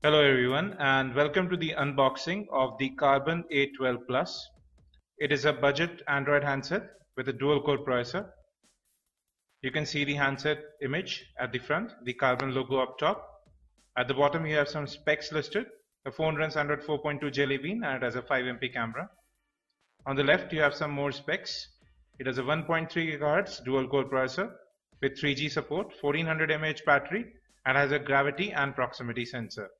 Hello everyone and welcome to the unboxing of the Karbonn A12 Plus. It is a budget Android handset with a dual core processor. You can see the handset image at the front, the Karbonn logo up top. At the bottom you have some specs listed. The phone runs Android 4.2 Jelly Bean and it has a 5MP camera. On the left you have some more specs. It has a 1.3 GHz dual core processor with 3G support, 1400 mAh battery and has a gravity and proximity sensor.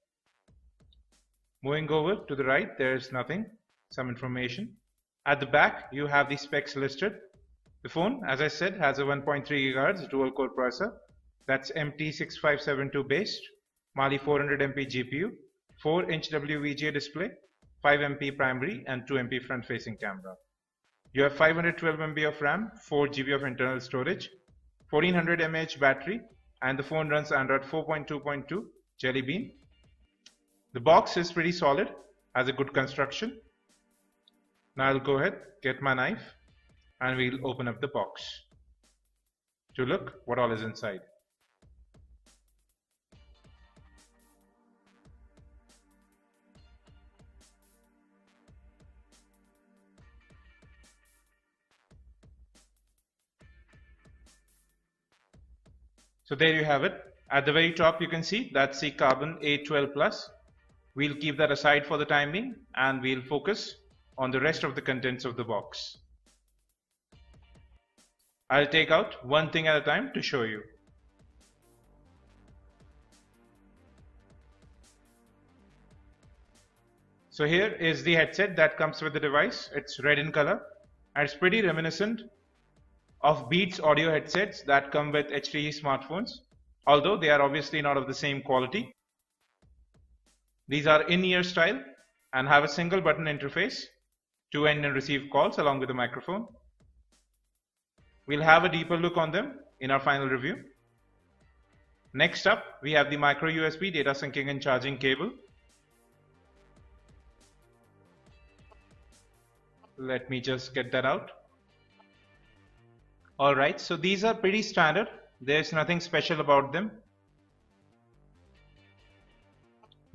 Moving over to the right, there is nothing, some information. At the back, you have the specs listed. The phone, as I said, has a 1.3 GHz dual core processor. That's MT6572 based, Mali 400MP GPU, 4-inch WVGA display, 5MP primary and 2MP front facing camera. You have 512 MB of RAM, 4 GB of internal storage, 1400 mAh battery, and the phone runs Android 4.2.2 Jelly Bean. The box is pretty solid, has a good construction. Now I'll go ahead, get my knife, and we'll open up the box to look what all is inside. So there you have it. At the very top you can see that's the Karbonn A12 Plus. We'll keep that aside for the time being and we'll focus on the rest of the contents of the box. I'll take out one thing at a time to show you. So here is the headset that comes with the device. It's red in color and it's pretty reminiscent of Beats audio headsets that come with HTC smartphones, although they are obviously not of the same quality. These are in-ear style and have a single button interface to end and receive calls along with a microphone. We'll have a deeper look on them in our final review. Next up, we have the micro USB data syncing and charging cable. Let me just get that out. Alright, so these are pretty standard. There's nothing special about them.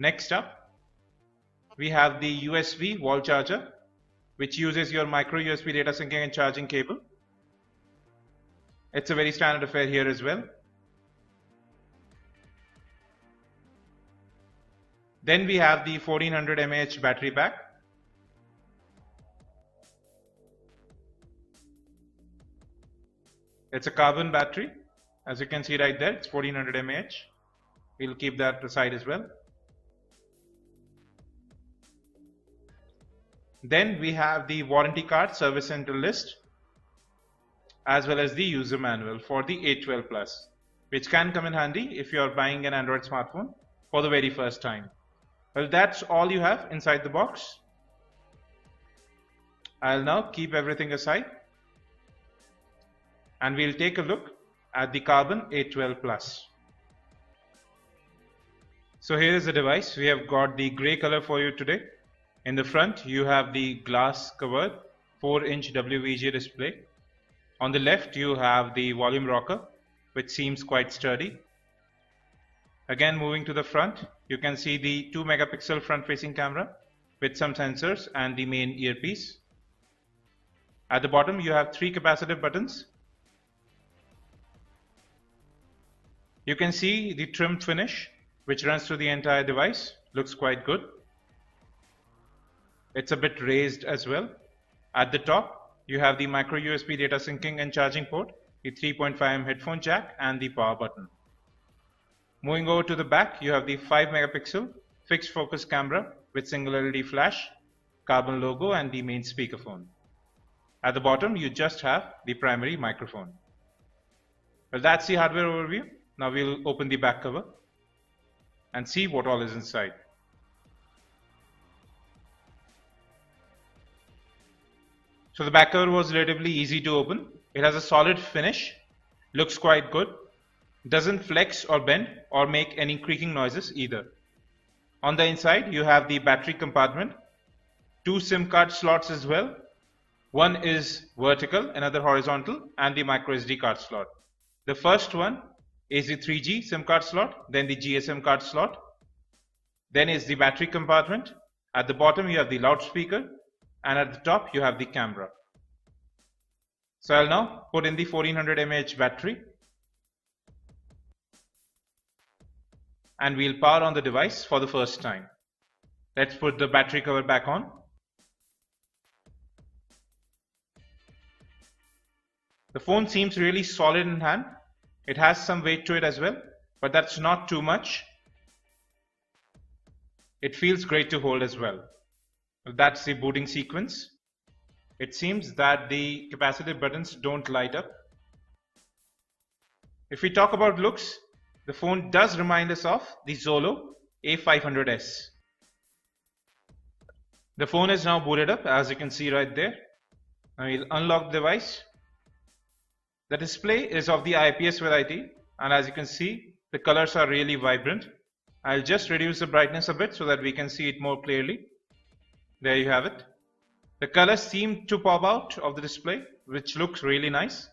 Next up, we have the USB wall charger, which uses your micro USB data syncing and charging cable. It's a very standard affair here as well. Then we have the 1400 mAh battery pack. It's a Karbonn battery. As you can see right there, it's 1400 mAh. We'll keep that aside as well. Then we have the warranty card, service center list, as well as the user manual for the A12 Plus, which can come in handy if you are buying an Android smartphone for the very first time. Well, that's all you have inside the box. I'll now keep everything aside and we'll take a look at the Karbonn A12 Plus. So here is the device. We have got the grey color for you today. In the front you have the glass covered 4-inch WVGA display. On the left you have the volume rocker, which seems quite sturdy. Again, moving to the front, you can see the 2 megapixel front facing camera with some sensors and the main earpiece. At the bottom you have 3 capacitive buttons. You can see the trim finish which runs through the entire device. Looks quite good. It's a bit raised as well. At the top you have the micro USB data syncing and charging port, the 3.5mm headphone jack and the power button. Moving over to the back, you have the 5 megapixel fixed focus camera with single LED flash, Karbonn logo and the main speakerphone. At the bottom you just have the primary microphone. Well, that's the hardware overview. Now we'll open the back cover and see what all is inside. So the back cover was relatively easy to open. It has a solid finish, looks quite good, doesn't flex or bend or make any creaking noises either. On the inside you have the battery compartment, 2 SIM card slots as well. One is vertical, another horizontal, and the micro SD card slot. The first one is the 3G SIM card slot, then the GSM card slot. Then is the battery compartment. At the bottom you have the loudspeaker, and at the top you have the camera. So I'll now put in the 1400 mAh battery, and we'll power on the device for the first time. Let's put the battery cover back on. The phone seems really solid in hand. It has some weight to it as well, but that's not too much. It feels great to hold as well. That's the booting sequence. It seems that the capacitive buttons don't light up. If we talk about looks, the phone does remind us of the Zolo A500s. The phone is now booted up, as you can see right there. Now we'll unlock the device. The display is of the IPS variety, and as you can see, the colors are really vibrant. I'll just reduce the brightness a bit so that we can see it more clearly. There you have it. The colors seem to pop out of the display, which looks really nice.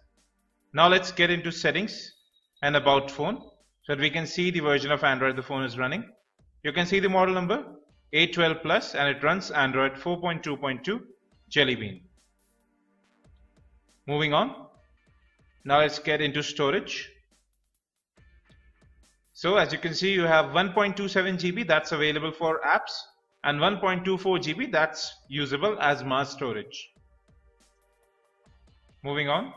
Now let's get into settings and about phone so that we can see the version of Android the phone is running. You can see the model number A12 Plus, and it runs Android 4.2.2 Jelly Bean. Moving on. Now let's get into storage. So as you can see, you have 1.27 GB that's available for apps, and 1.24 GB that's usable as mass storage. Moving on.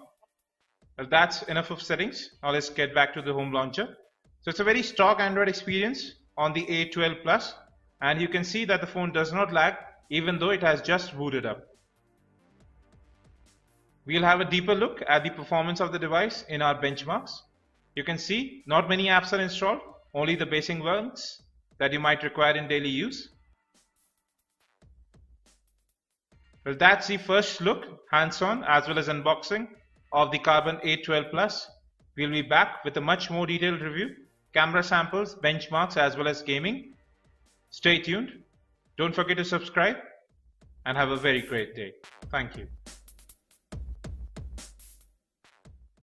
Well, that's enough of settings. Now let's get back to the home launcher. So it's a very stock Android experience on the A12 Plus, and you can see that the phone does not lag even though it has just booted up. We'll have a deeper look at the performance of the device in our benchmarks. You can see not many apps are installed, only the basic ones that you might require in daily use. Well, that's the first look, hands-on as well as unboxing of the Karbonn A12 Plus. We'll be back with a much more detailed review, camera samples, benchmarks as well as gaming. Stay tuned. Don't forget to subscribe and have a very great day. Thank you.